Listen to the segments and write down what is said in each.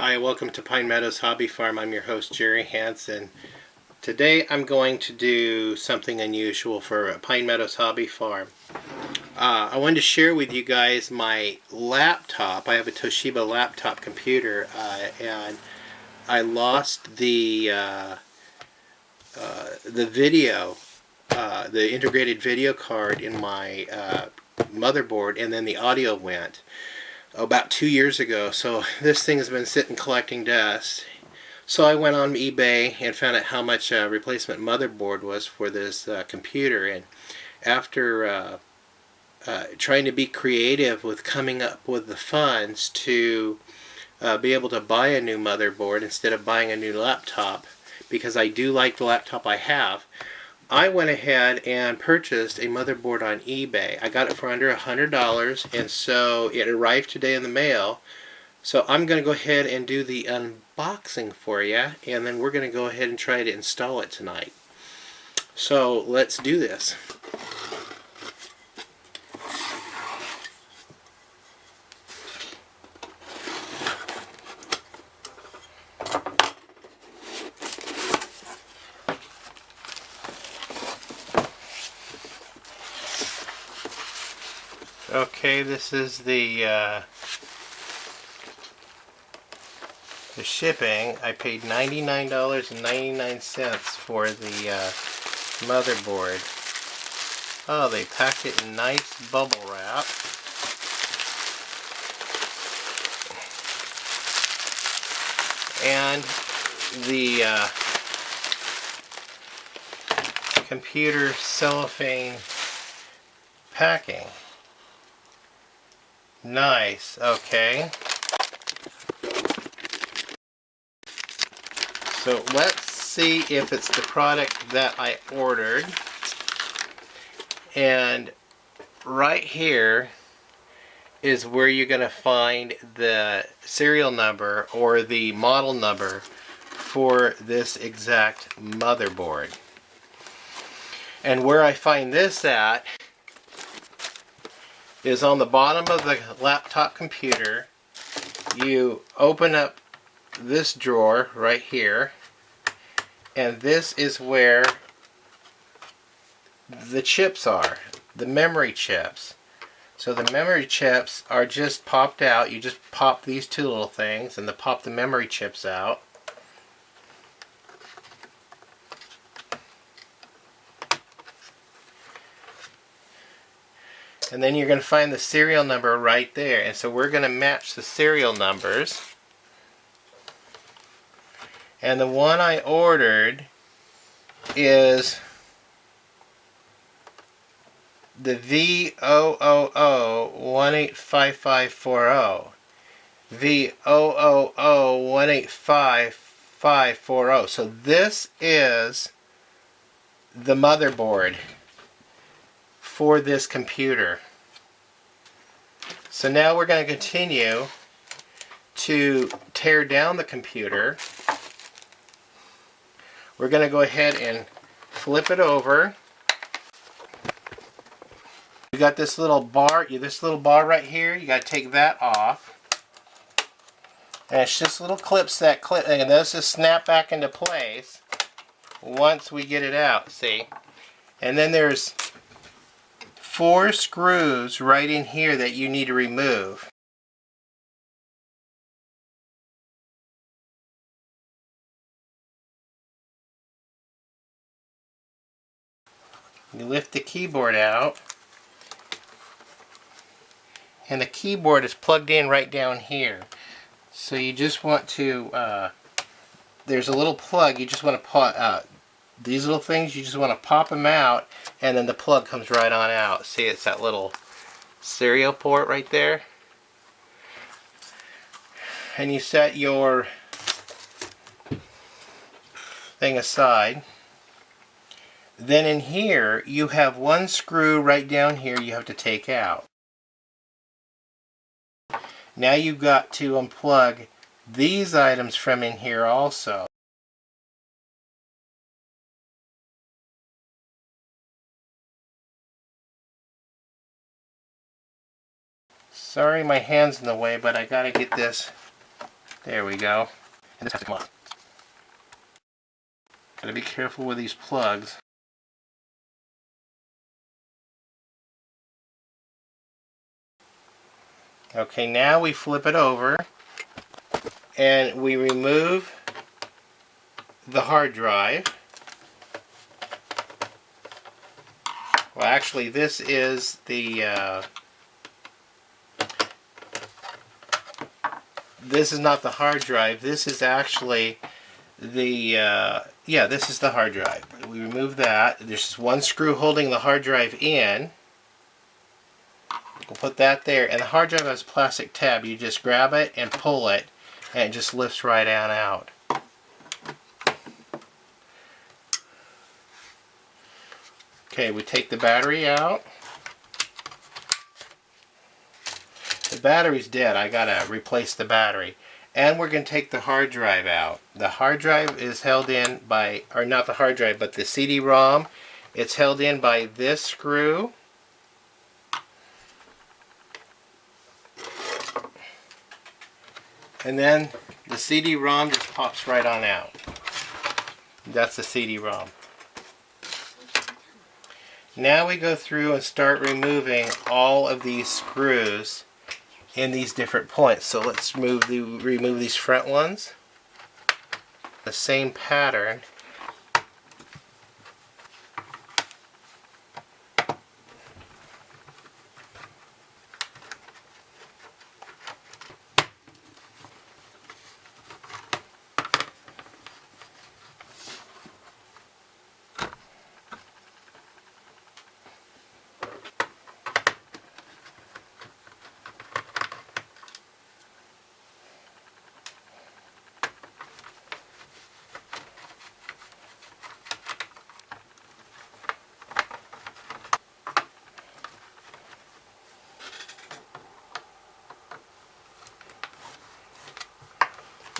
Hi, welcome to Pine Meadows Hobby Farm. I'm your host, Jerry Hansen. Today I'm going to do something unusual for Pine Meadows Hobby Farm. I wanted to share with you guys my laptop. I have a Toshiba laptop computer, and I lost the video, the integrated video card in my motherboard, and then the audio went about 2 years ago. So this thing has been sitting collecting dust. So I went on eBay and found out how much a replacement motherboard was for this computer, and after trying to be creative with coming up with the funds to be able to buy a new motherboard instead of buying a new laptop, because I do like the laptop I have, I went ahead and purchased a motherboard on eBay. I got it for under $100, and so it arrived today in the mail. So I'm going to go ahead and do the unboxing for you, and then we're going to go ahead and try to install it tonight. So let's do this. Okay, this is the shipping. I paid $99.99 for the motherboard. Oh, they packed it in nice bubble wrap. And the computer cellophane packing. Nice, okay. So let's see if it's the product that I ordered. And right here is where you're going to find the serial number or the model number for this exact motherboard. And where I find this at is on the bottom of the laptop computer. You open up this drawer right here, and this is where the chips are, the memory chips. So the memory chips are just popped out. You just pop these two little things and pop the memory chips out. And then you're going to find the serial number right there. And so we're going to match the serial numbers. And the one I ordered is the V000185540. V000185540. So this is the motherboard for this computer. So now we're going to continue to tear down the computer. We're going to go ahead and flip it over. You got this little bar right here. You got to take that off. And it's just little clips that clip, and those just snap back into place once we get it out. See? And then there's 4 screws right in here that you need to remove. You lift the keyboard out, and the keyboard is plugged in right down here. So you just want to, there's a little plug, you just want to pop these little things, you just want to pop them out, and then the plug comes right on out. See, it's that little serial port right there. And you set your thing aside. Then in here, you have one screw right down here you have to take out. Now you've got to unplug these items from in here also. Sorry my hand's in the way, but I gotta get this There we go. And this has to come off. Gotta be careful with these plugs. Okay, now we flip it over and we remove the hard drive. Well, actually, this is the this is not the hard drive. This is actually the yeah, this is the hard drive. We remove that. There's one screw holding the hard drive in. We'll put that there, and the hard drive has a plastic tab. You just grab it and pull it, and it just lifts right on out. Okay, we take the battery out. The battery's dead. I gotta replace the battery. And we're going to take the hard drive out. The hard drive is held in by, or not the hard drive, but the CD-ROM. It's held in by this screw. And then the CD-ROM just pops right on out. That's the CD-ROM. Now we go through and start removing all of these screws in these different points. So let's remove these front ones. The same pattern.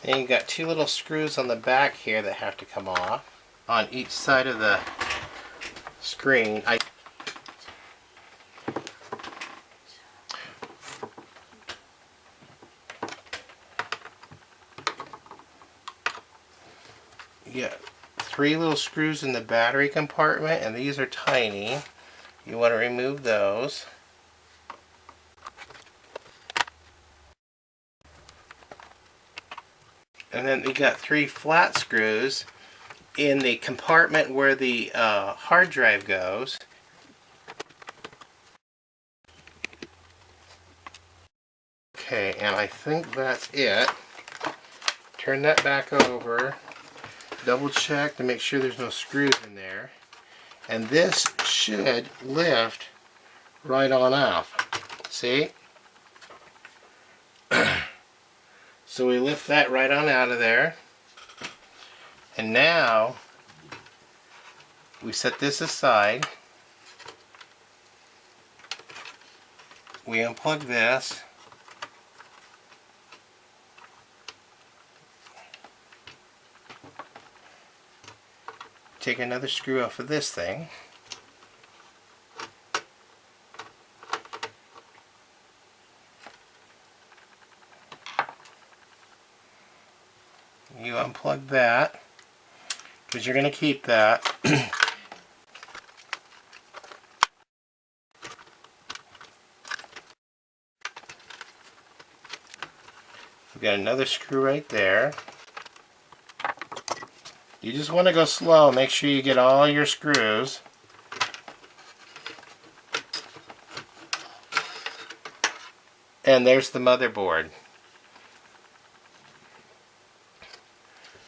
And you've got two little screws on the back here that have to come off on each side of the screen. You got three little screws in the battery compartment, and these are tiny. You want to remove those. And then we got three flat screws in the compartment where the hard drive goes. Okay, and I think that's it. Turn that back over. Double check to make sure there's no screws in there. And this should lift right on off. See? So we lift that right on out of there. And now we set this aside. We unplug this. Take another screw off of this thing. You unplug that, because you're going to keep that. We've got another screw right there. You just want to go slow. Make sure you get all your screws. And there's the motherboard.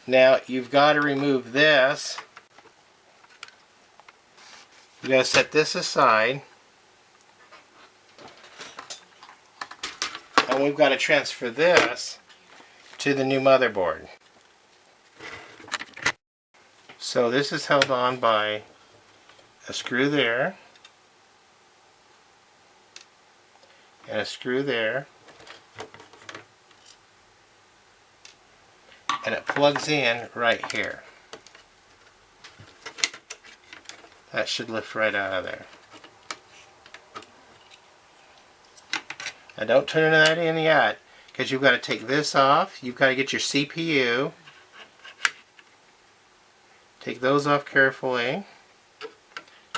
Now you've got to remove this. You've got to set this aside. And we've got to transfer this to the new motherboard. So this is held on by a screw there. And a screw there. And it plugs in right here. That should lift right out of there. Now don't turn that in yet, because you've got to take this off. You've got to get your CPU. Take those off carefully.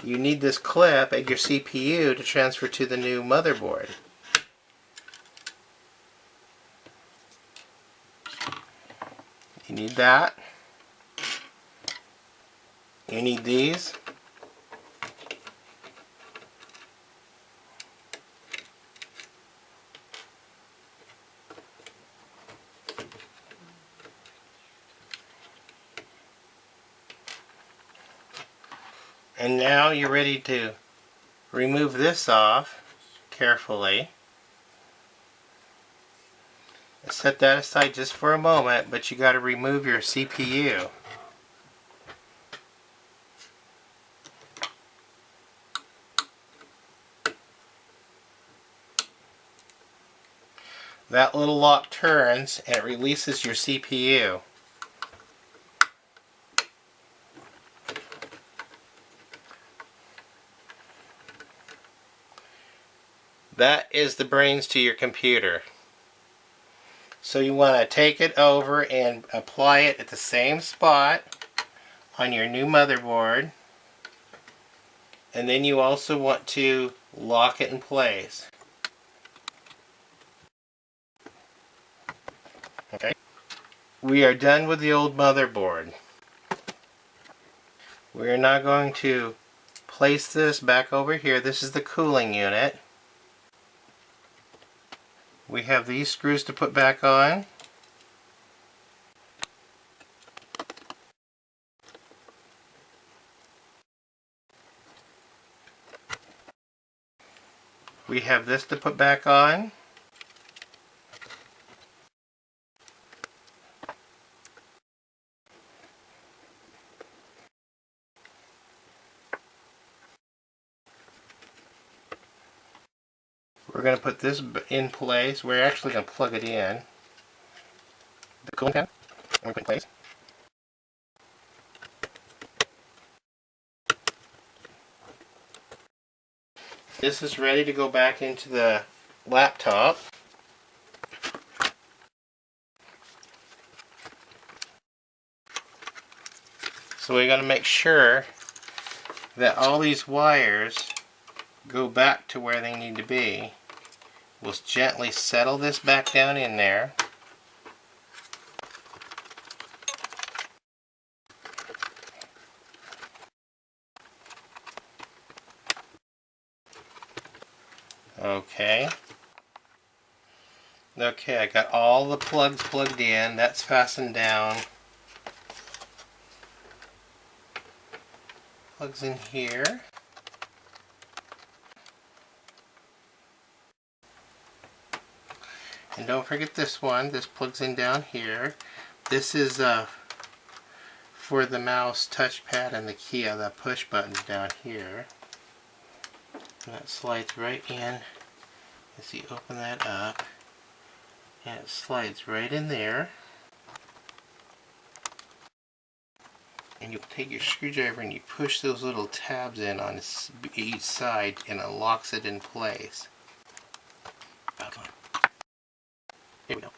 You need this clip at your CPU to transfer to the new motherboard. You need that. You need these. And now you're ready to remove this off carefully. Set that aside just for a moment, but you got to remove your CPU. That little lock turns and it releases your CPU. That is the brains to your computer. So you want to take it over and apply it at the same spot on your new motherboard. And then you also want to lock it in place. Okay. We are done with the old motherboard. We are now going to place this back over here. This is the cooling unit. We have these screws to put back on. We have this to put back on. We're going to put this in place. We're actually going to plug it in. The cooling fan. And we're going to put it in place. This is ready to go back into the laptop. So we got to make sure that all these wires go back to where they need to be. We'll gently settle this back down in there. Okay. Okay, I got all the plugs plugged in. That's fastened down. Plugs in here. And don't forget this one. This plugs in down here. This is for the mouse touchpad and the key of the push buttons down here. And that slides right in as you open that up. And it slides right in there. And you take your screwdriver and you push those little tabs in on each side and it locks it in place. Okay. Here we go.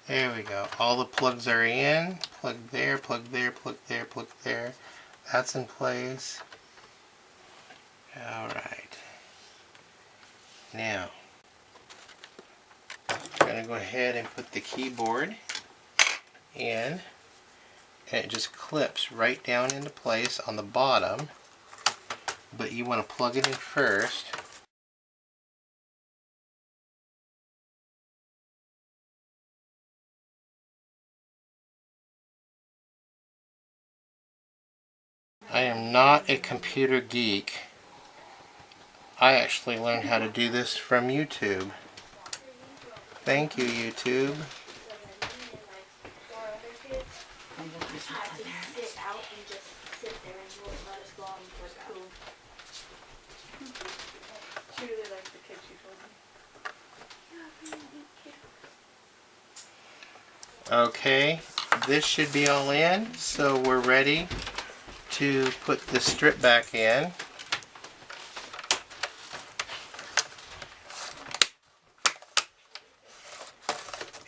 There we go. All the plugs are in. Plug there, plug there, plug there, plug there. That's in place. Alright. Now, I'm going to go ahead and put the keyboard in. And it just clips right down into place on the bottom. But you want to plug it in first. I am not a computer geek. I actually learned how to do this from YouTube. Thank you, YouTube. Okay, this should be all in, so we're ready to put the strip back in.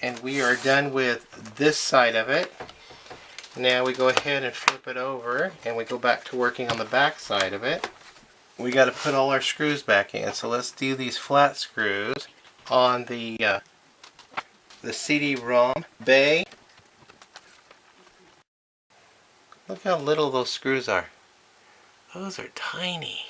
And we are done with this side of it. Now we go ahead and flip it over and we go back to working on the back side of it. We got to put all our screws back in, so let's do these flat screws on the CD-ROM bay. Look how little those screws are. Those are tiny.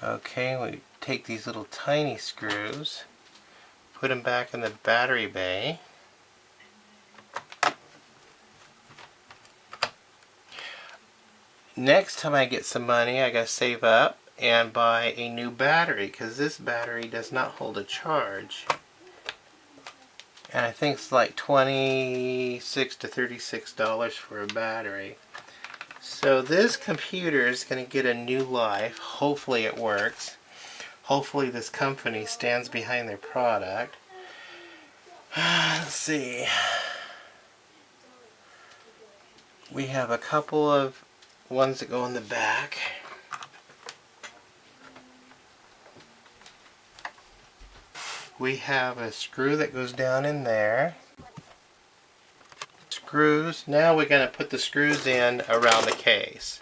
Okay, we take these little tiny screws, put them back in the battery bay. Next time I get some money, I gotta save up and buy a new battery, because this battery does not hold a charge. And I think it's like $26 to $36 for a battery. So this computer is going to get a new life. Hopefully it works. Hopefully this company stands behind their product. Let's see. We have a couple of ones that go in the back. We have a screw that goes down in there. Screws. Now we're going to put the screws in around the case.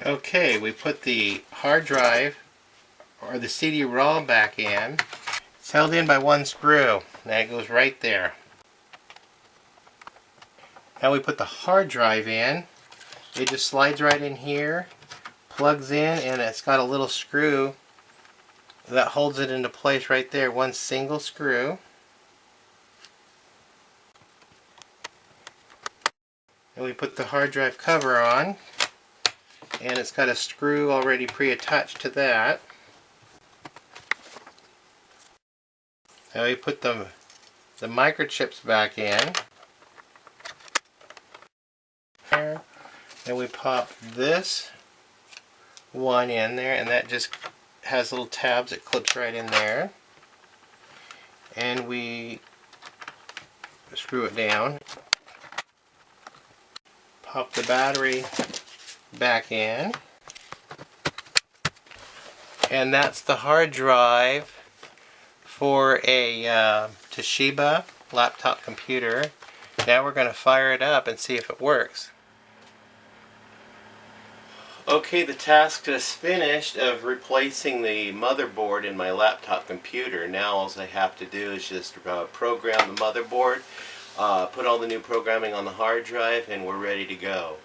Okay, we put the hard drive or the CD-ROM back in. It's held in by one screw. That goes right there. Now we put the hard drive in. It just slides right in here, plugs in, and it's got a little screw that holds it into place right there. One single screw. And we put the hard drive cover on. And it's got a screw already pre-attached to that. Now we put the microchips back in. There. And we pop this one in there, and that just has little tabs. It clips right in there. And we screw it down. Pop the battery back in, and that's the hard drive for a Toshiba laptop computer. Now we're going to fire it up and see if it works. Okay, the task is finished of replacing the motherboard in my laptop computer. Now all I have to do is just program the motherboard, put all the new programming on the hard drive, and we're ready to go.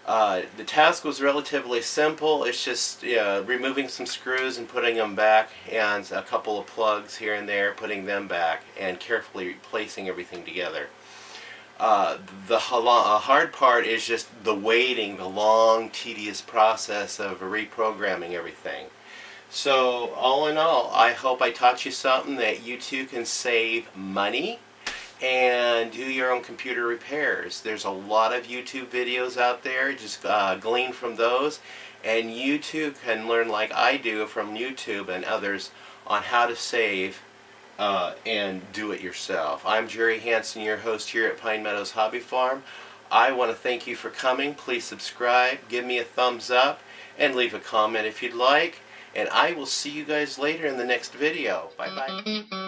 The task was relatively simple. It's just removing some screws and putting them back, and a couple of plugs here and there, putting them back, and carefully placing everything together. The hard part is just the waiting, the long, tedious process of reprogramming everything. So all in all, I hope I taught you something that you too can save money and do your own computer repairs. There's a lot of YouTube videos out there. Just glean from those, and you too can learn, like I do from YouTube and others, on how to save and do it yourself. I'm Jerry Hansen, your host here at Pine Meadows Hobby Farm. I want to thank you for coming. Please subscribe, give me a thumbs up, and leave a comment if you'd like. And I will see you guys later in the next video. Bye bye.